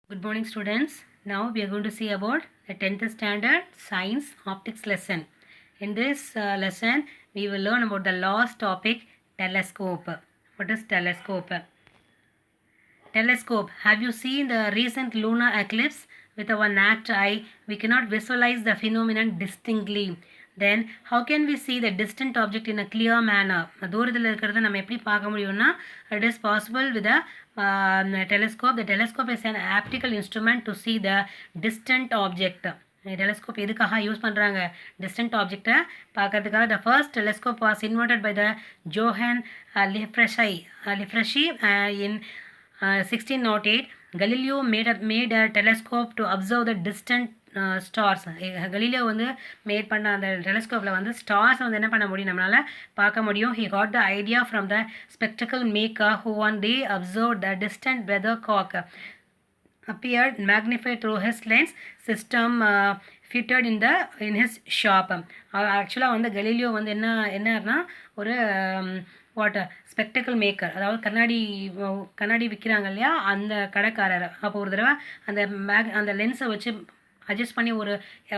Good morning, students. Now we are going to see about the 10th standard science optics lesson. In this lesson, we will learn about the last topic, telescope. What is telescope? Telescope. Have you seen the recent lunar eclipse? With our naked eye, we cannot visualize the phenomenon distinctly. Then, how can we see the distant object in a clear manner? தூரத்தில் இருக்கிறத நம்ம எப்படி பார்க்க முடியும்னா it is possible with a telescope. The telescope is an optical instrument to see the distant object. Telescope எதுக்காக use பண்ணுறாங்க distant ஆப்ஜெக்டை பார்க்கறதுக்காக the first telescope was inverted by the Johan Lippershey in 1608. Galileo made a telescope to observe the distant stars. Galileo வந்து mat பண்ண அந்த டெலஸ்கோப்பில் வந்து stars வந்து என்ன பண்ண முடியும் நம்மளால் பார்க்க முடியும். He got the idea from the spectacle maker who one day observed the distant weathercock appeared magnified through his lens system fitted in his shop. ஆக்சுவலாக வந்து கலீலியோ வந்து என்னன்னா ஒரு வாட் ஸ்பெக்டக்கிள் மேக்கர், அதாவது கண்ணாடி விற்கிறாங்க இல்லையா அந்த கடைக்காரர். அப்போ ஒரு தடவை அந்த லென்ஸை வச்சு அட்ஜஸ்ட் பண்ணி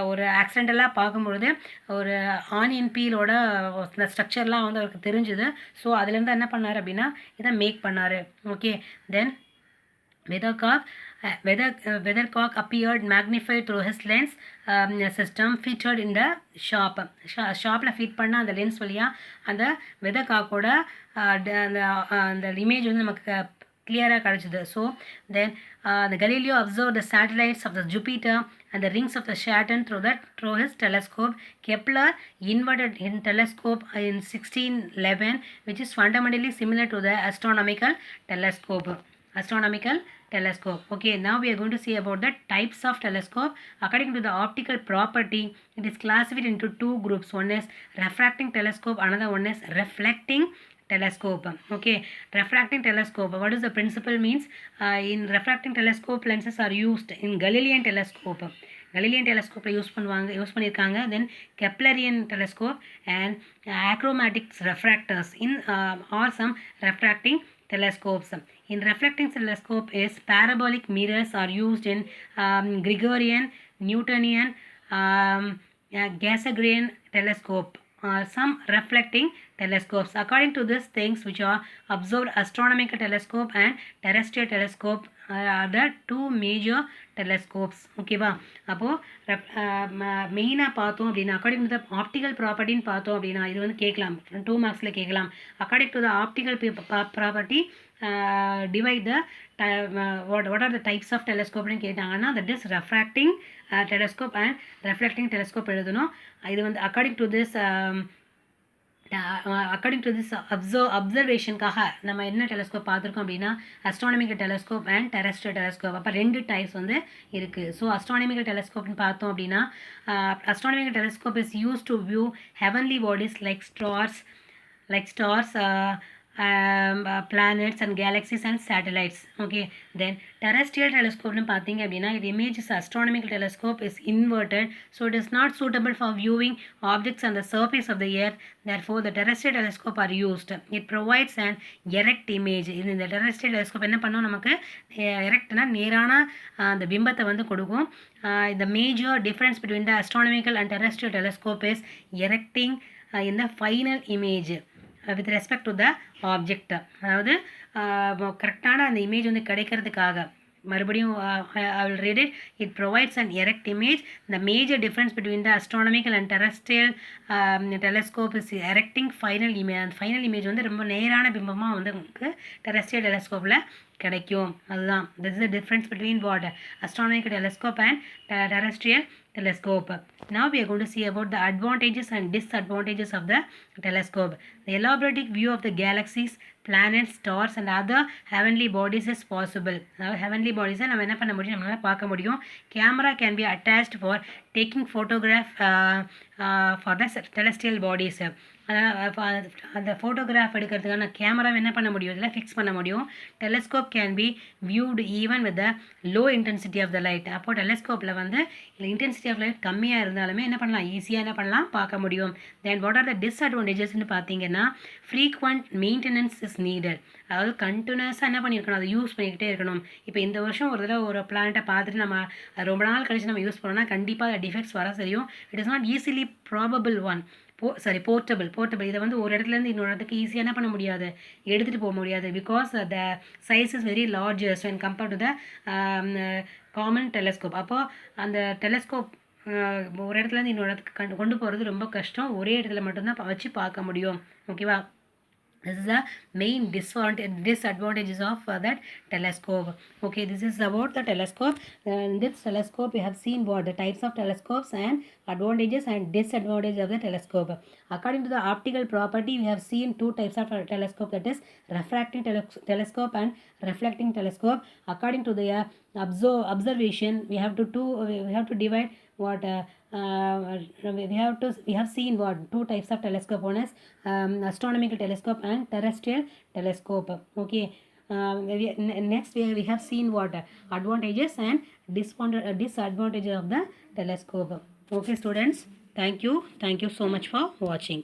ஒரு ஆக்சிடென்டலாக பார்க்கும்பொழுது ஒரு ஆனியன் பீலோட அந்த ஸ்ட்ரக்சர்லாம் வந்து அவருக்கு தெரிஞ்சுது. ஸோ அதுலேருந்து என்ன பண்ணார் அப்படின்னா இதை மேக் பண்ணார். Okay, then weathercock appeared magnified through his lens system fitted in the shop. ஷாப்பில் ஃபிட் பண்ண அந்த லென்ஸ் வழியாக அந்த வெதர்காக்கோட அந்த இமேஜ் வந்து நமக்கு clearer கிடச்சிது. So then the Galileo observed the satellites of the Jupiter and the rings of the Saturn through his telescope. Kepler invented his telescope in 1611, which is fundamentally similar to the astronomical telescope. Okay, now we are going to see about the types of telescope. According to the optical property, it is classified into two groups. One is refracting telescope, another one is reflecting telescope. Okay, refracting telescope, what is the principle means? In refracting telescope, lenses are used in Galilean telescope. Use பண்ணியிருக்காங்க. Then Keplerian telescope and achromatics refractors in or some refracting telescopes. In reflecting telescope is parabolic mirrors are used in Gregorian, Newtonian, Cassegrain telescope. Some reflecting telescopes. According to these things which are observed, astronomical telescope and terrestrial telescope are the two major telescopes. ஓகேவா, அப்போது மெயினாக பார்த்தோம் அப்படின்னா according to the optical ப்ராப்பர்ட்டின்னு பார்த்தோம் அப்படின்னா இது வந்து கேட்கலாம் 2 மார்க்ஸில் கேட்கலாம். According to the optical property divide the what are the types of telescope னு கேட்டாங்கன்னா that is refracting telescope and reflecting telescope எழுதணும். இது வந்து according to this அப்சர்வேஷனுக்காக நம்ம என்ன டெலஸ்கோப் பார்த்துருக்கோம் அப்படின்னா astronomical telescope and terrestrial telescope. அப்போ 2 டைப்ஸ் வந்து இருக்குது. ஸோ அஸ்ட்ரானமிக்கல் டெலஸ்கோப்னு பார்த்தோம் அப்படின்னா astronomical telescope is use to view heavenly bodies like stars planets and galaxies and satellites. Okay, then terrestrial telescope னு பார்த்தீங்க அப்படின்னா it images astronomical telescope is inverted, so it is not suitable for viewing objects on the surface of the earth. Therefore the terrestrial telescope are used. It provides an erect image. இந்த terrestrial telescope என்ன பண்ணும், நமக்கு எரெக்ட்னா நேரான அந்த பிம்பத்தை வந்து கொடுக்கும். The major difference between the astronomical and terrestrial telescope is erecting in the final image with respect to the object. அதாவது கரெக்டான அந்த இமேஜ் வந்து கிடைக்கிறதுக்காக மறுபடியும் I will read it. It provides an erect image. The major difference between the astronomical and terrestrial telescope is erecting final image. அந்த final image வந்து ரொம்ப நேரான பிம்பமாக வந்து உங்களுக்கு terrestrial telescopeல கிடைக்கும். அதுதான் this is the difference between what astronomical telescope and terrestrial telescope. Now we are going to see about the advantages and disadvantages of the telescope. The elaborate view of the galaxies, planets, stars and other heavenly bodies is possible. Heavenly bodies நம்ம என்ன பண்ண முடியும், நம்மளால பார்க்க முடியும். Camera can be attached for taking photograph for the celestial bodies. அந்த photograph எடுக்கிறதுக்கான கேமராவை என்ன பண்ண முடியும், இதில் ஃபிக்ஸ் பண்ண முடியும். Telescope can be viewed even with the low intensity of the light. அப்போ டெலஸ்கோப்பில் வந்து இன்டென்சிட்டி ஆஃப் லைட் கம்மியாக இருந்தாலுமே என்ன பண்ணலாம், ஈஸியாக என்ன பண்ணலாம், பார்க்க முடியும். தென் வாட் ஆர் த டிஸ்அட்வான்டேஜஸ்ன்னு பார்த்தீங்கன்னா, ஃப்ரீக்வெண்ட் மெயின்டெனன்ஸ் இஸ் நீடட். அதாவது கண்டினியூஸாக என்ன பண்ணியிருக்கணும், அதை யூஸ் பண்ணிக்கிட்டே இருக்கணும். இப்போ இந்த வருஷம் ஒரு தடவை ஒரு பிளானட்டை பார்த்துட்டு நம்ம ரொம்ப நாள் கழிச்சு நம்ம யூஸ் பண்ணோம்னா கண்டிப்பாக அதை டிஃபெக்ட்ஸ் வர தெரியும். It is not easily probable one. Portable. இதை வந்து ஒரு இடத்துலேருந்து இன்னொரு இடத்துக்கு ஈஸியாக என்ன பண்ண முடியாது, எடுத்துகிட்டு போக முடியாது. Because the size is very large when compared to the common telescope. அப்போது அந்த டெலஸ்கோப் ஒரு இடத்துலேருந்து இன்னொரு இடத்துக்கு கொண்டு போகிறது ரொம்ப கஷ்டம். ஒரே இடத்துல மட்டும்தான் வச்சு பார்க்க முடியும். ஓகேவா? This is the main disadvantages of that telescope. Okay, this is about the telescope. In this telescope we have seen what the types of telescopes and advantages and disadvantages of the telescope. According to the optical property, we have seen two types of telescope, that is refracting telescope and reflecting telescope. According to the observation, we have to divide what we have seen what two types of telescope. One is astronomical telescope and terrestrial telescope. Okay, next we have seen what advantages and disadvantages of the telescope. Okay students, thank you so much for watching.